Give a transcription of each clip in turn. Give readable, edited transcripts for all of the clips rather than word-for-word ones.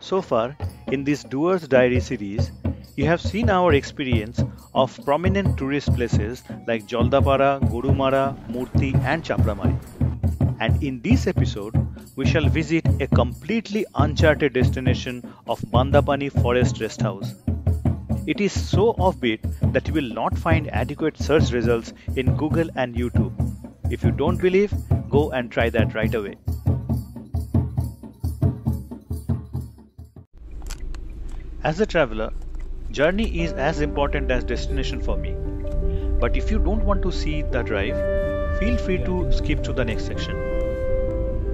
So far, in this Dooars Diary series, you have seen our experience of prominent tourist places like Joldapara, Gorumara, Murti and Chapramari. And in this episode, we shall visit a completely uncharted destination of Bandapani Forest Rest House. It is so offbeat that you will not find adequate search results in Google and YouTube. If you don't believe, go and try that right away. As a traveler, journey is as important as destination for me. But if you don't want to see the drive, feel free to skip to the next section.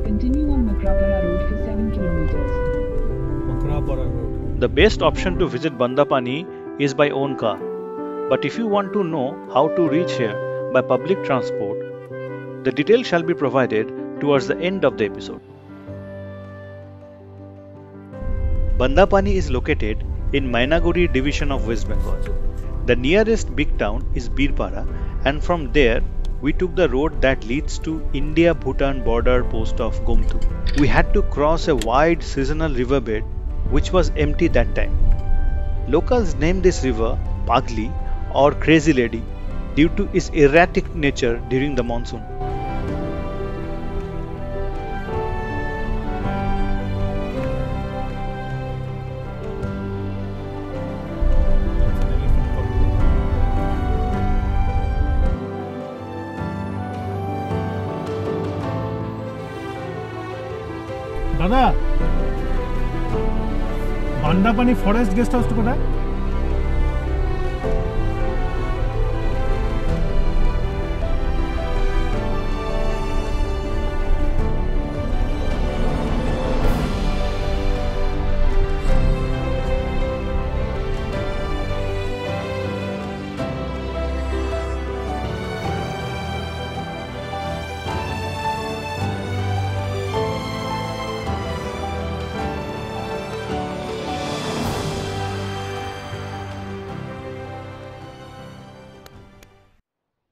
Continue on Makrapara Road for 7 kilometers. Makrapara Road. The best option to visit Bandapani is by own car. But if you want to know how to reach here by public transport, the details shall be provided towards the end of the episode. Bandapani is located in Mainaguri division of West Bengal. The nearest big town is Birpara, and from there we took the road that leads to India-Bhutan border post of Gomtu. We had to cross a wide seasonal riverbed which was empty that time. Locals named this river Pagli or Crazy Lady due to its erratic nature during the monsoon. দাদা Bandapani forest guest হাউসটা কোথায়?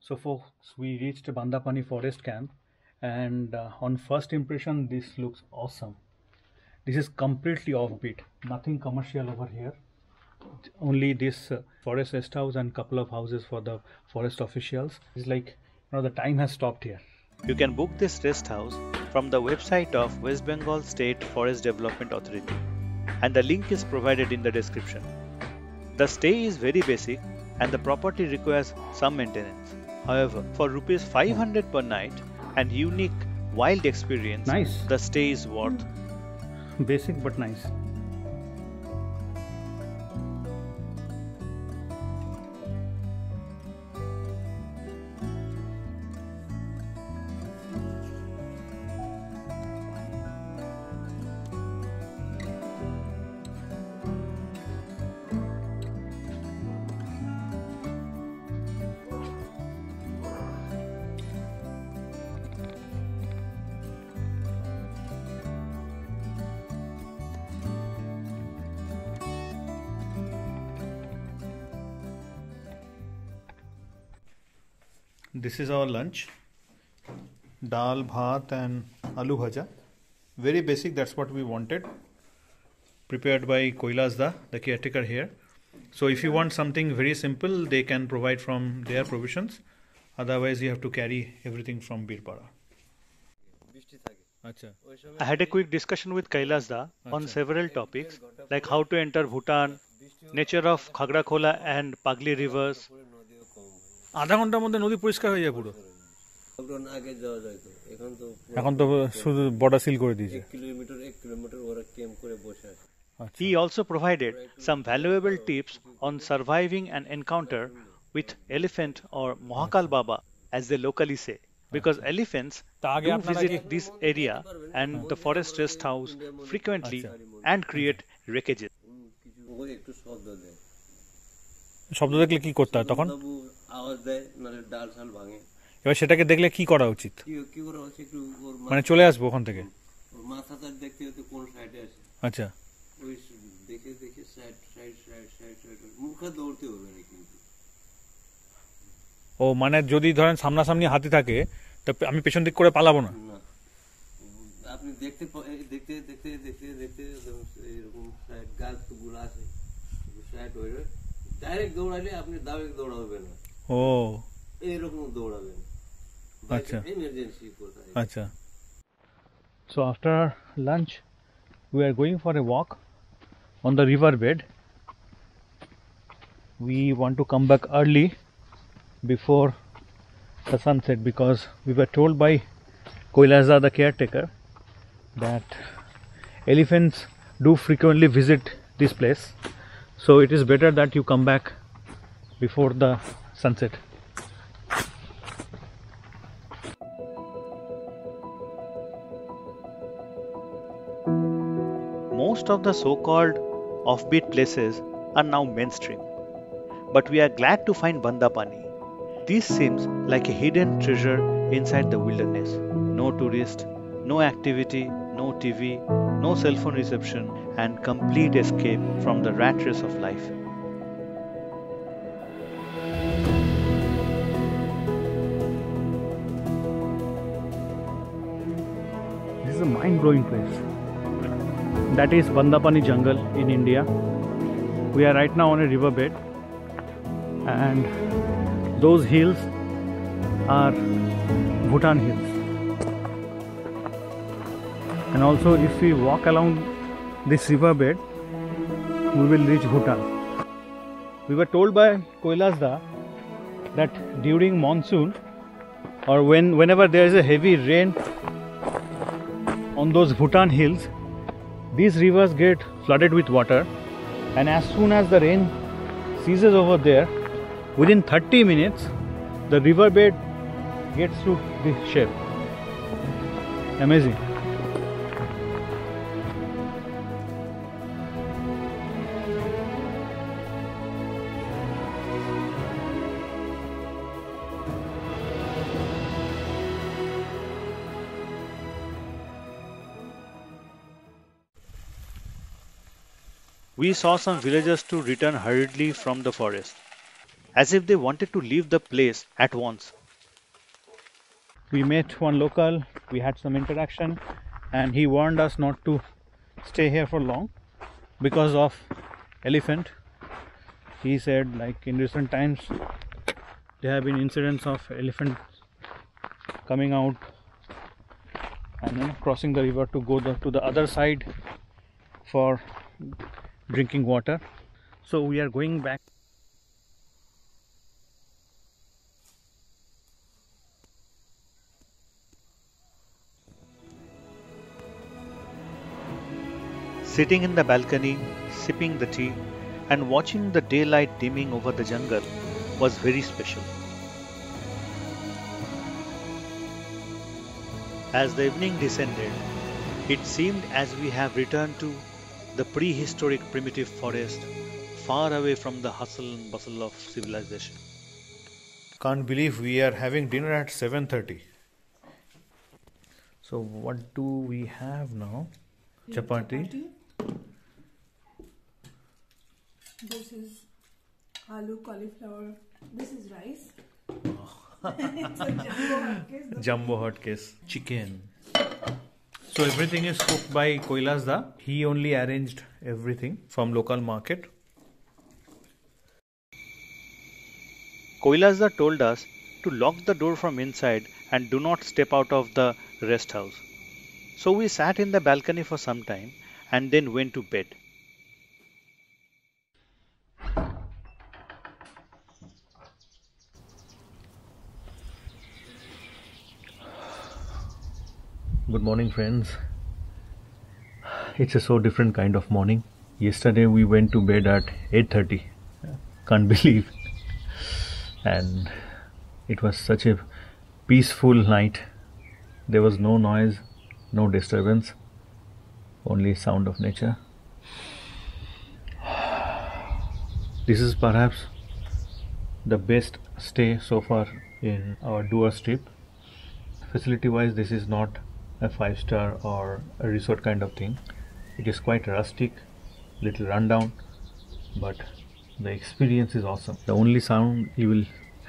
So folks, we reached Bandapani Forest Camp, and on first impression this looks awesome. This is completely offbeat, nothing commercial over here, only this forest rest house and couple of houses for the forest officials. It's like, the time has stopped here. You can book this rest house from the website of West Bengal State Forest Development Authority, and the link is provided in the description. The stay is very basic and the property requires some maintenance. However, for rupees 500 per night and unique wild experience, Nice. the stay is worth. Basic but nice. This is our lunch. Dal, bhat and aloo bhaja. Very basic, that's what we wanted. Prepared by Kailas Da, the caretaker here. So if you want something very simple, they can provide from their provisions. Otherwise you have to carry everything from Birpara. I had a quick discussion with Kailas Da on several topics like how to enter Bhutan, nature of Khargrakhola and Pagli rivers. আধা ঘন্টার মধ্যে নদী পরিষ্কার হয়ে যায় পুরো। এখন তো শুধু বর্ডার সিল করে দিয়েছে। He also provided some valuable tips on surviving an encounter with elephant or Mahakal Baba as they locally say, because elephants do visit this area and the forest rest house frequently and create wreckages. শব্দ দেখলে কি করতে হয় তখন? এবার সেটাকে দেখলে কি করা উচিত? মানে চলে আসবো ওখান থেকে? আচ্ছা, ও মানে যদি ধরেন সামনাসামনি হাতি থাকে তো আমি পেছন দিক করে পালাবো না? আপনি দেখতে দেখতে দেখতে দেখতে দেখতে এরকম টাইট হইবে ডাইরেক্ট দৌড়াইলে আপনি দাবিক দৌড়াবেন না ও এইরকম দৌড়াবেন আচ্ছা এমার্জেন্সি কোথায় আচ্ছা so after lunch we are going for a walk on the riverbed. We want to come back early before the sunset because we were told by Koilasa, the caretaker, that elephants do frequently visit this place, so it is better that you come back before the sunset. Most of the so-called offbeat places are now mainstream, but we are glad to find Bandapani. This seems like a hidden treasure inside the wilderness. No tourist, no activity, no TV, no cell phone reception, and complete escape from the rat race of life. This is a mind-blowing place. That is Bandapani jungle in India. We are right now on a riverbed, and those hills are Bhutan hills. And also if we walk along this riverbed, we will reach Bhutan. We were told by Koilasa that during monsoon or whenever there is a heavy rain on those Bhutan hills, these rivers get flooded with water, and as soon as the rain ceases over there, within 30 minutes the riverbed gets to this shape. Amazing. We saw some villagers to return hurriedly from the forest, as if they wanted to leave the place at once. We met one local, we had some interaction, and he warned us not to stay here for long because of elephant. He said, like, in recent times there have been incidents of elephant coming out and crossing the river to go to the other side for drinking water. So we are going back. Sitting in the balcony, sipping the tea, and watching the daylight dimming over the jungle was very special. As the evening descended, it seemed as we have returned to the prehistoric primitive forest, far away from the hustle and bustle of civilization. Can't believe we are having dinner at 7:30. So what do we have now? Chapati. This is aloo, cauliflower. This is rice. It's a jumbo hotcakes. Jumbo hotcakes. Chicken. So everything is cooked by Koilasa. He only arranged everything from local market. Koilasa told us to lock the door from inside and do not step out of the rest house. So we sat in the balcony for some time and then went to bed. Good morning, friends. It's a so different kind of morning. Yesterday we went to bed at 8:30. Can't believe. And it was such a peaceful night. There was no noise, no disturbance, only sound of nature. This is perhaps the best stay so far in our Dooars trip. Facility wise, this is not a 5-star or a resort kind of thing. It is quite rustic, little rundown, but the experience is awesome. The only sound you will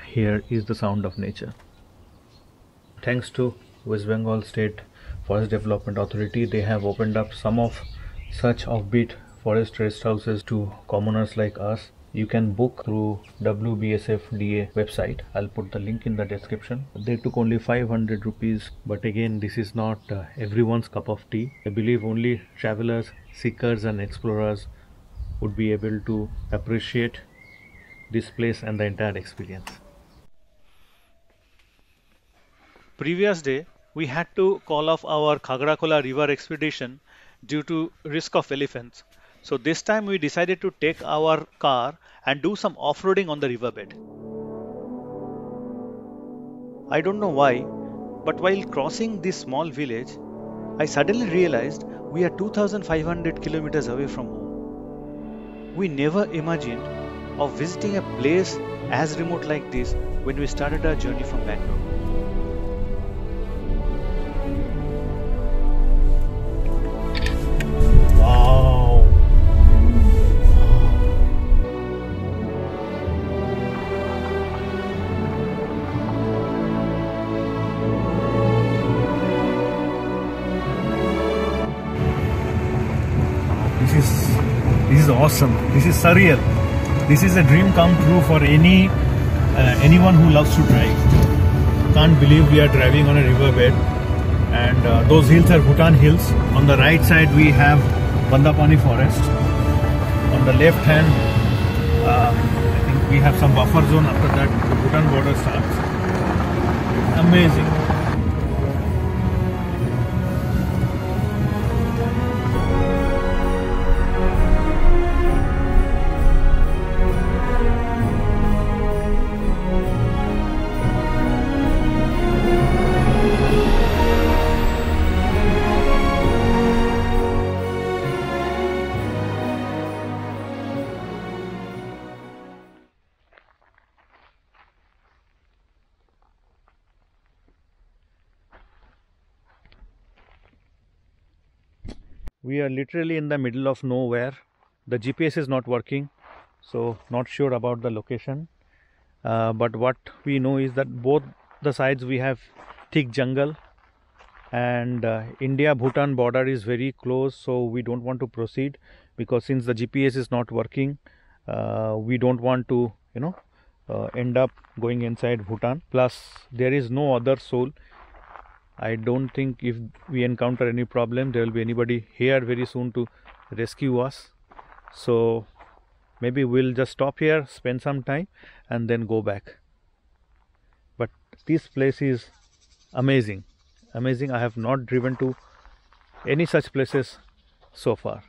hear is the sound of nature. Thanks to West Bengal State Forest Development Authority, they have opened up some of such offbeat forest rest houses to commoners like us, you can book through WBSFDA website. I'll put the link in the description. They took only 500 rupees, but again, this is not everyone's cup of tea. I believe only travelers, seekers and explorers would be able to appreciate this place and the entire experience. Previous day, we had to call off our Khargrakhola river expedition due to risk of elephants. So this time we decided to take our car and do some off-roading on the riverbed. I don't know why, but while crossing this small village, I suddenly realized we are 2,500 kilometers away from home. We never imagined of visiting a place as remote like this when we started our journey from Bangalore. Wow! This is awesome. This is surreal. This is a dream come true for anyone who loves to drive. Can't believe we are driving on a riverbed, and those hills are Bhutan hills. On the right side we have Bandapani Forest. On the left hand, I think we have some buffer zone. After that, the Bhutan border starts. Amazing. We are literally in the middle of nowhere. The GPS is not working, so not sure about the location. But what we know is that both the sides we have thick jungle, and India-Bhutan border is very close, so we don't want to proceed because since the GPS is not working, we don't want to end up going inside Bhutan. Plus there is no other soul. I don't think if we encounter any problem, there will be anybody here very soon to rescue us. So maybe we'll just stop here, spend some time and then go back. But this place is amazing. Amazing. I have not driven to any such places so far.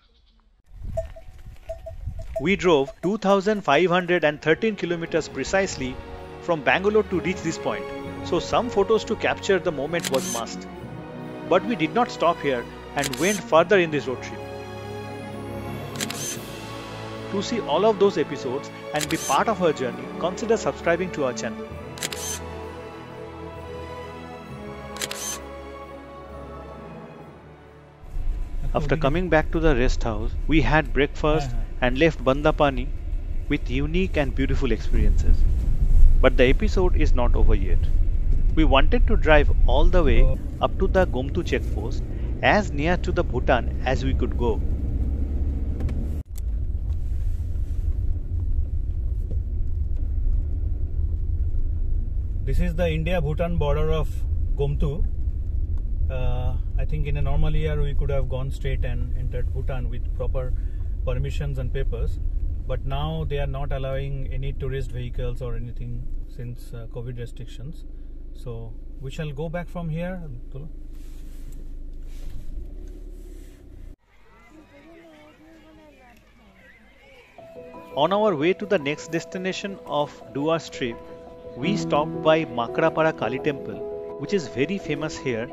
We drove 2,513 kilometers precisely from Bangalore to reach this point. So some photos to capture the moment was must. But we did not stop here and went further in this road trip. To see all of those episodes and be part of our journey, consider subscribing to our channel. After coming back to the rest house, we had breakfast and left Bandapani with unique and beautiful experiences. But the episode is not over yet. We wanted to drive all the way up to the Gomtu checkpost, as near to the Bhutan as we could go. This is the India-Bhutan border of Gomtu. I think in a normal year we could have gone straight and entered Bhutan with proper permissions and papers. But now they are not allowing any tourist vehicles or anything since COVID restrictions. So we shall go back from here. On our way to the next destination of Dooars Trip, we stopped by Makrapara Kali temple, which is very famous here.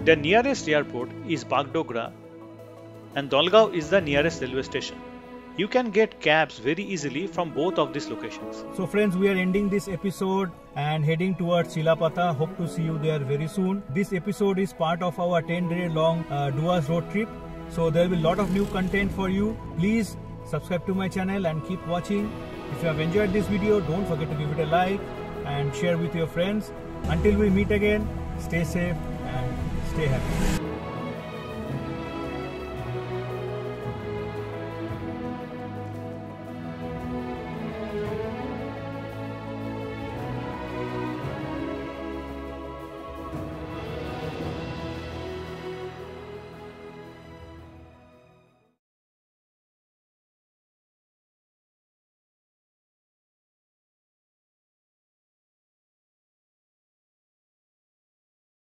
The nearest airport is Bagdogra and Dolgaon is the nearest railway station. You can get cabs very easily from both of these locations. So friends, we are ending this episode and heading towards Chilapata. Hope to see you there very soon. This episode is part of our 10-day long Dooars Road Trip. So there will be a lot of new content for you. Please subscribe to my channel and keep watching. If you have enjoyed this video, don't forget to give it a like and share with your friends. Until we meet again, stay safe and stay happy.